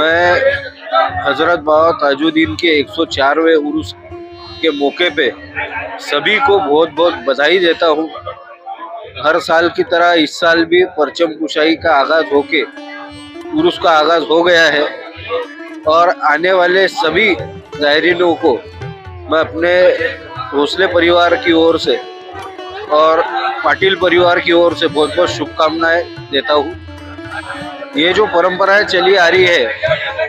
मैं हजरत बाबा ताजुद्दीन के 104वें उर्स के मौके पे सभी को बहुत बहुत बधाई देता हूँ। हर साल की तरह इस साल भी परचम कुशाई का आगाज होके उर्स का आगाज हो गया है और आने वाले सभी ज़ायरीनों को मैं अपने भोसले परिवार की ओर से और पाटिल परिवार की ओर से बहुत बहुत शुभकामनाएं देता हूँ। ये जो परंपराएं चली आ रही है,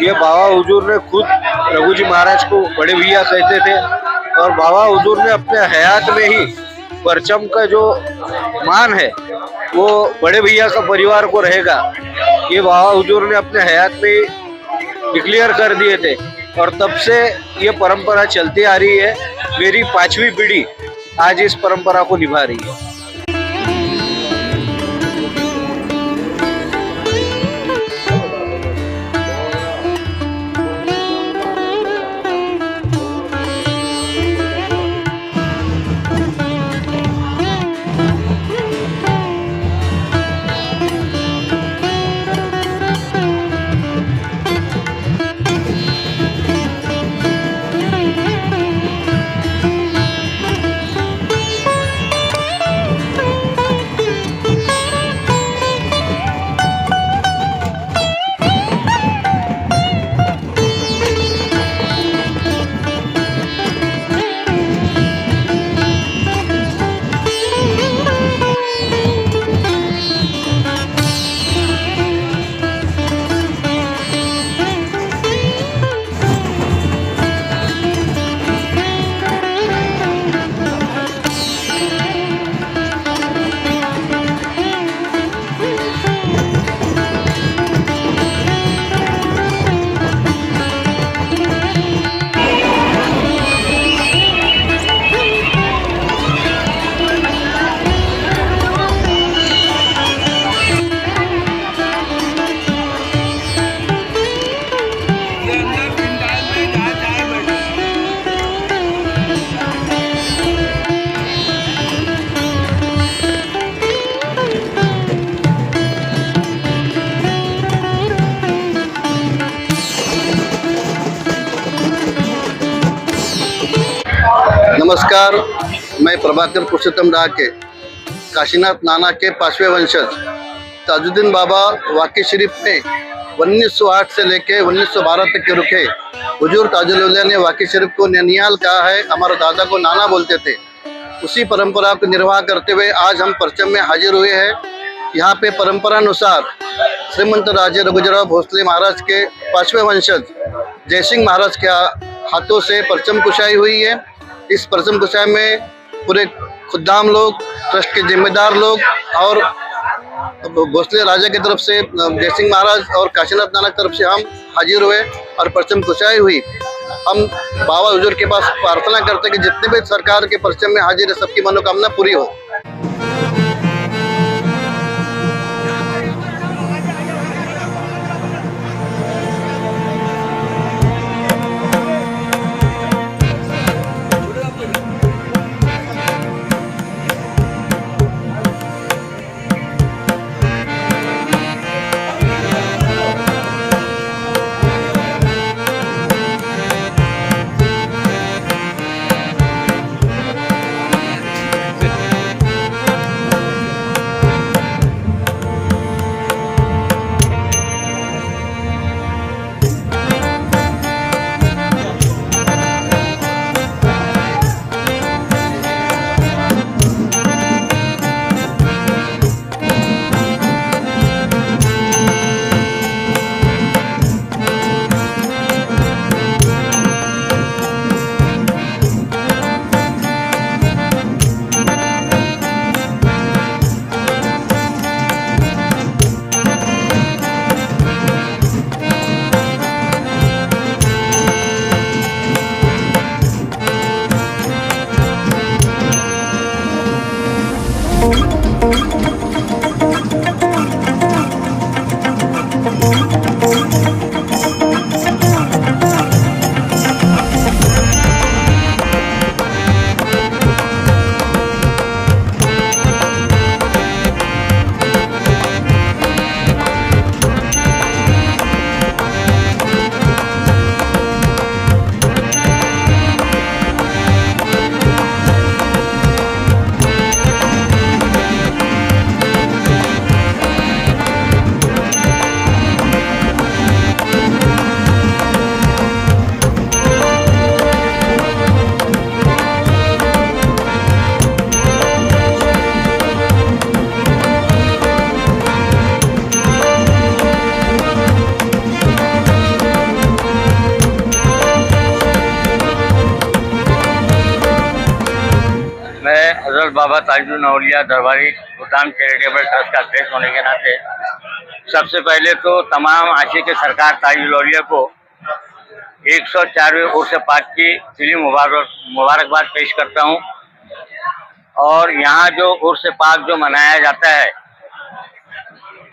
ये बाबा हुजूर ने खुद रघु जी महाराज को बड़े भैया कहते थे और बाबा हुजूर ने अपने हयात में ही परचम का जो मान है वो बड़े भैया का परिवार को रहेगा, ये बाबा हुजूर ने अपने हयात में ही डिक्लेयर कर दिए थे और तब से ये परंपरा चलती आ रही है। मेरी 5वीं पीढ़ी आज इस परंपरा को निभा रही है। नमस्कार, मैं प्रभाकर पुरुषोत्तम डाके काशीनाथ नाना के 5वें वंशज ताजुद्दीन बाबा वाक़ई शरीफ में 1908 से लेके 1912 तक के रुके हुजूर ताजुल औलिया ने वाक़ई शरीफ को ननिहाल कहा है। हमारे दादा को नाना बोलते थे। उसी परंपरा को निर्वाह करते हुए आज हम परचम में हाजिर हुए हैं। यहाँ पे परंपरा अनुसार श्रीमंत राजे रघुजीराव भोसले महाराज के 5वें वंशज जयसिंह महाराज के हाथों से परचम कुशाई हुई है। इस परचम कुशाई में पूरे खुद्दाम लोग, ट्रस्ट के जिम्मेदार लोग और भोसले राजा की तरफ से जयसिंह महाराज और काशीनाथ नाना की तरफ से हम हाजिर हुए और परचम कुशाई हुई। हम बाबा हुजूर के पास प्रार्थना करते हैं कि जितने भी सरकार के परचम में हाजिर है सबकी मनोकामना पूरी हो। ताजुद्दीन औलिया दरबारी गोदाम चैरिटेबल ट्रस्ट का अध्यक्ष होने के नाते सबसे पहले तो तमाम आशिक सरकार ताजुद्दीन औलिया को 104वें उर्स पाक की दिली मुबारकबाद पेश करता हूं। और यहाँ जो उर्स पाक जो मनाया जाता है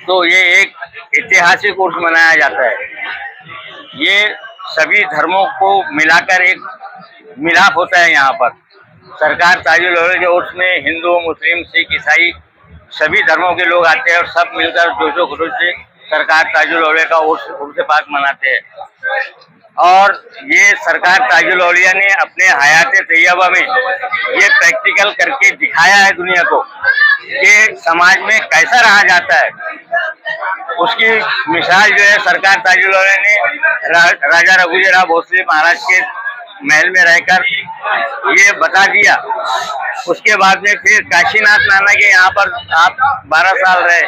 तो ये एक ऐतिहासिक उर्स मनाया जाता है। ये सभी धर्मों को मिलाकर एक मिलाप होता है। यहाँ पर सरकार ताजुद्दीन औलिया के उर्स में हिंदू, मुस्लिम, सिख, ईसाई सभी धर्मों के लोग आते हैं और सब मिलकर जोशो खरोश से सरकार ताजुद्दीन औलिया का उर्स पाक मनाते हैं। और ये सरकार ताजुद्दीन औलिया ने अपने हयात तैयबा में ये प्रैक्टिकल करके दिखाया है दुनिया को कि समाज में कैसा रहा जाता है। उसकी मिसाल जो है सरकार ताजुद्दीन औलिया ने राजा रघुजी राव भोसले महाराज के महल में रहकर ये बता दिया। उसके बाद में फिर काशीनाथ नाना के यहाँ पर आप 12 साल रहे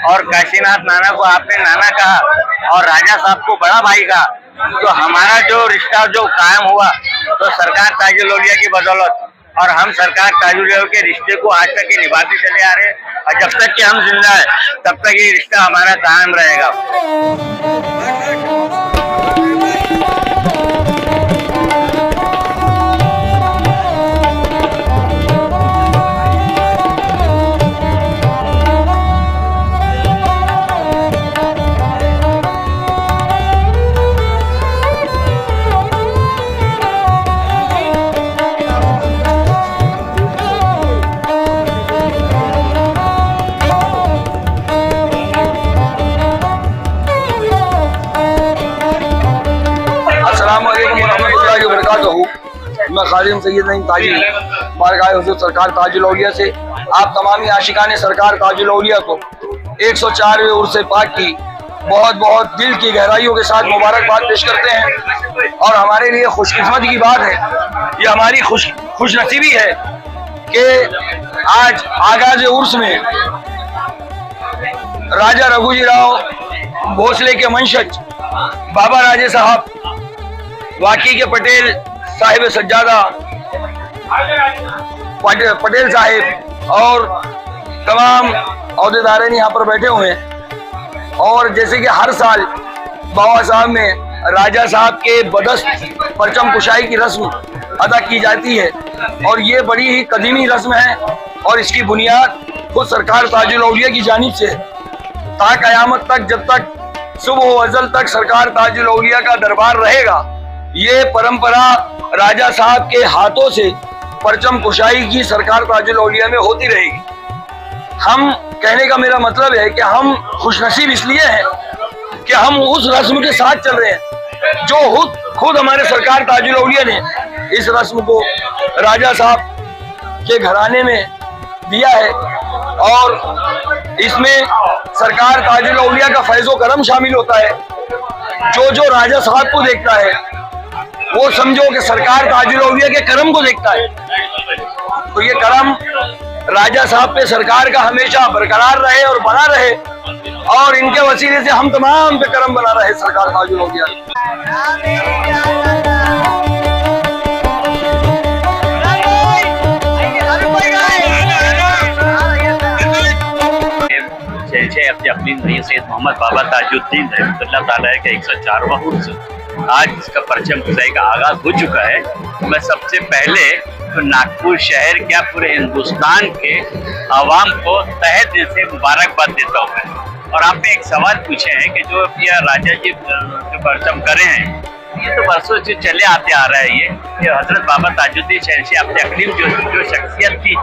और काशीनाथ नाना को आपने नाना कहा और राजा साहब को बड़ा भाई कहा। तो हमारा जो रिश्ता जो कायम हुआ तो सरकार ताजुद्दीन औलिया की बदौलत, और हम सरकार ताजुद्दीन औलिया के रिश्ते को आज तक निभाते चले आ रहे हैं और जब तक कि हम जिंदा है तब तक ये रिश्ता हमारा कायम रहेगा। मैं खादिम सैयद नईम ताजी बारगाह हुज़ूर सरकार ताजुद्दीन औलिया से आप तमामी आशिकान सरकार ताजुद्दीन औलिया को 104वें उर्स पाक की बहुत बहुत दिल की गहराइयों के साथ मुबारकबाद पेश करते हैं। और हमारे लिए खुशकिस्मती की बात है, ये हमारी खुशनसीबी है कि आज आगाज उर्स में राजा रघुजी राव भोसले के वंशज बाबा राजे साहब, वाकी के पटेल साहिब सज्जादा पटेल साहिब और तमाम अहदेदार यहाँ पर बैठे हुए हैं। और जैसे कि हर साल बाबा साहब में राजा साहब के बदस्त परचम कुशाई की रस्म अदा की जाती है और ये बड़ी ही कदीमी रस्म है और इसकी बुनियाद खुद सरकार ताजुद्दीन औलिया की जानिब से है। ता क़यामत तक, जब तक सुबह अज़ल तक सरकार ताजुद्दीन औलिया का दरबार रहेगा, ये परंपरा राजा साहब के हाथों से परचम कुशाई की सरकार ताजुद्दीन औलिया में होती रहेगी। हम कहने का मेरा मतलब है कि हम खुशनसीब इसलिए हैं कि हम उस रस्म के साथ चल रहे हैं जो खुद हमारे सरकार ताजुद्दीन औलिया ने इस रस्म को राजा साहब के घराने में दिया है। और इसमें सरकार ताजुद्दीन औलिया का फैज़ो करम शामिल होता है। जो राजा साहब को देखता है वो समझो कि सरकार ताजुद्दीन औलिया के करम को देखता है। तो ये करम राजा साहब पे सरकार का हमेशा बरकरार रहे और बना रहे और इनके वसीले से हम तमाम पे करम बना रहे सरकार ताजुद्दीन औलिया। अपने अपनी सैयद मोहम्मद बाबा ताजुद्दीन रहमतुल्लाह ताला का 104वां उर्स आज इसका परचम कुशाई का आगाज हो चुका है। मैं सबसे पहले तो नागपुर शहर क्या पूरे हिंदुस्तान के आवाम को तहे दिल से मुबारकबाद देता हूँ। और आपने एक सवाल पूछे हैं कि जो राजा जी जो परचम करे हैं, ये तो बरसों से चले आते आ रहा है। ये हजरत बाबा ताजुद्दीन शहनशाह अपने अकलीम जो शख्सियत थी,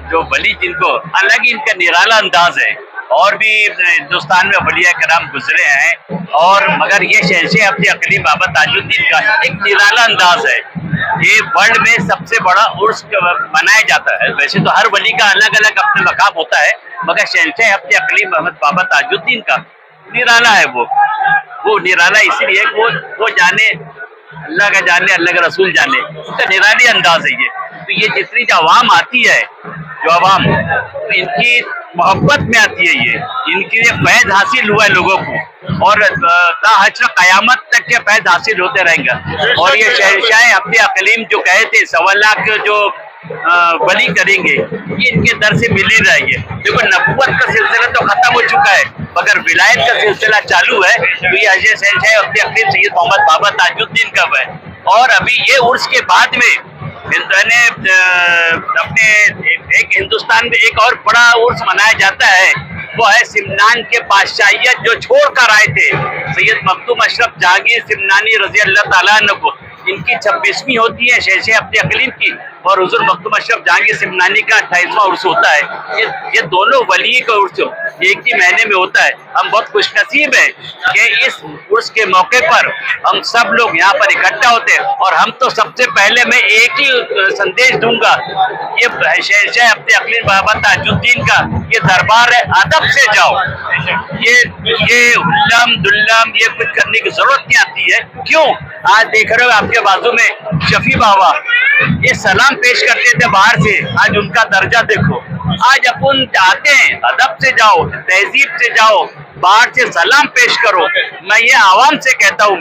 जो वली, जिनको अलग ही इनका निराला अंदाज है। और भी हिंदुस्तान में वलिया कराम गुजरे हैं और मगर ये शहनशाह अपने अकलीम बाबा ताजुद्दीन का एक निराला अंदाज है। ये वर्ल्ड में सबसे बड़ा उर्स मनाया जाता है। वैसे तो हर वली का अलग अलग अपना मकाम होता है, मगर शहनशाह अपने अकलीम मोहम्मद बाबा ताजुद्दीन का निराला है। वो निराला इसलिए वो जाने अल्लाह का जाने, अल्लाह का रसूल जाने, उसका निराली अंदाज है ये। तो ये जितनी जो आवाम आती है, जो आवाम तो इनकी मोहब्बत में आती है, ये इनके लिए फैज़ हासिल हुआ है लोगों को और ताहश्र क़यामत तक के फैज़ हासिल होते रहेंगे। और ये शहनशाह अपने अकलीम जो कहे थे 1.25 लाख जो वली करेंगे, ये इनके दर से मिल ही रही है। देखो नबूवत का सिलसिला तो खत्म हो चुका है, मगर विलायत का सिलसिला चालू है। तो ये अजय शहंशाह अब्दे अकील सैयद मोहम्मद बाबा ताजुद्दीन का है। और अभी ये उर्स के बाद में अपने एक हिंदुस्तान में एक और बड़ा उर्स मनाया जाता है, वो है सिमनान के बादशाहियत जो छोड़ कर आए थे सैयद मखदूम अशरफ जहांगीर सिमनानी रजी अल्लाह ताला अन्हु को। इनकी 26वीं होती है शहंशाह अब्दे अकील की, और हुजूर मखदूम अशरफ जहांगीर सिमनानी का 28वां उर्स होता है। ये दोनों वली का उर्स एक ही महीने में होता है। हम बहुत खुशनसीब हैं कि इस उर्स के मौके पर हम सब लोग यहाँ पर इकट्ठा होते हैं। और हम तो सबसे पहले मैं एक ही संदेश दूंगा, ये शहंशाह अब्दे अकील बाबा ताजुद्दीन का ये दरबार है, अदब से जाओ। ये हुल्लम दुल्लम ये कुछ करने की जरूरत नहीं आती है। क्यों? आज देख रहे हो आपके बाजू में शफी बाबा ये सलाम पेश करते थे बाहर से, आज उनका दर्जा देखो। आज अपन चाहते हैं अदब से जाओ, तहजीब से जाओ, बाहर से सलाम पेश करो। मैं ये आवाम से कहता हूँ,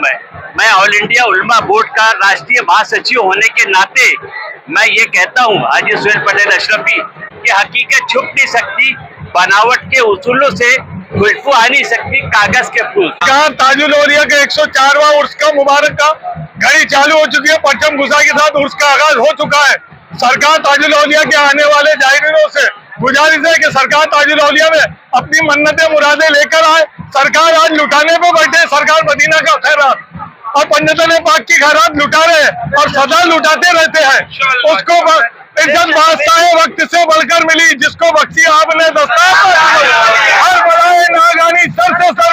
मैं ऑल इंडिया उलमा बोर्ड का राष्ट्रीय महासचिव होने के नाते मैं ये कहता हूँ हाजी सुहेल पटेल अशरफी कि हकीकत छुप नहीं सकती, बनावट के उसूलों से खुशबू आ नहीं सकती कागज के फूल। कहा ताजुल औलिया के 104वां उर्स का मुबारक का घड़ी चालू हो चुकी है। परचम गुसा के साथ उर्स का आगाज हो चुका है। सरकार ताजुल औलिया के आने वाले जायरीनों से गुजारिश है कि सरकार ताजुल औलिया में अपनी मन्नतें मुरादें लेकर आए। सरकार आज लुटाने पे बैठे, सरकार मदीना का खैरात और पंजतन पाक की खैरात लुटा रहे हैं और सदा लुटाते रहते हैं। उसको इज्जत बादशाह वक्त से बढ़कर मिली, जिसको बख्शी आपने दस्तार हर बड़ाए नागानी सर से सर